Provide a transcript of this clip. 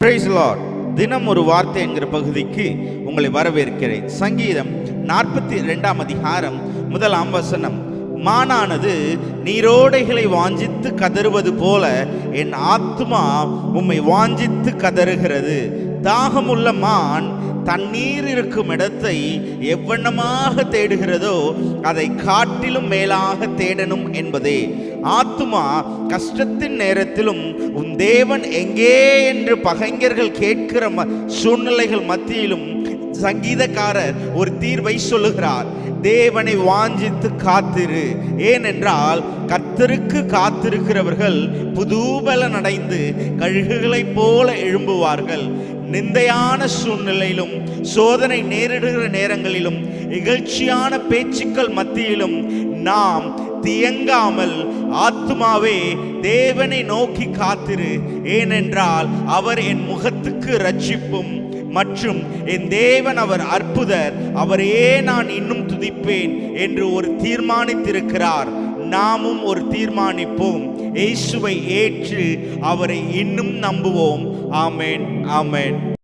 Price Lord. தினம் ஒரு வார்த்தை என்கிற பகுதிக்கு உங்களை வரவேற்கிறேன். சங்கீதம் 42 அதிகாரம் 1 வசனம். மானானது நீரோடைகளை வாஞ்சித்து கதறுவது போல என் ஆத்துமா உம்மை வாஞ்சித்து கதறுகிறது. தாகமுள்ள மான் தண்ணீர் இருக்கும் இடத்தை எவ்வண்ணமாக தேடுகிறதோ அதை காட்டிலும் மேலாக தேடணும் என்பதே. ஆத்துமா கஷ்டத்தின் நேரத்திலும் உன் தேவன் எங்கே என்று பகைஞர்கள் கேட்கிற சூழ்நிலைகள் மத்தியிலும் சங்கீதக்காரர் ஒரு தீர்வை சொல்லுகிறார். தேவனை வாஞ்சித்து காத்திரு. ஏனென்றால் கர்த்தருக்கு காத்திருக்கிறவர்கள் புதுபலன் அடைந்து கழுகுகளைப் போல எழும்புவார்கள். நிந்தையான சூழ்நிலையிலும் சோதனை நேரிடுகிற நேரங்களிலும் இகழ்ச்சியான பேச்சுக்கள் மத்தியிலும் நாம் தியங்காமல் ஆத்துமாவே தேவனை நோக்கி காத்திரு. ஏனென்றால் அவர் என் முகத்துக்கு இரட்சிப்பும் மற்றும் என் தேவன் அவர் அற்புதர், அவரையே நான் இன்னும் துதிப்பேன் என்று ஒரு தீர்மானித்திருக்கிறார். நாமும் ஒரு தீர்மானிப்போம். இயேசுவை ஏற்று அவரை இன்னும் நம்புவோம். ஆமென், ஆமென்.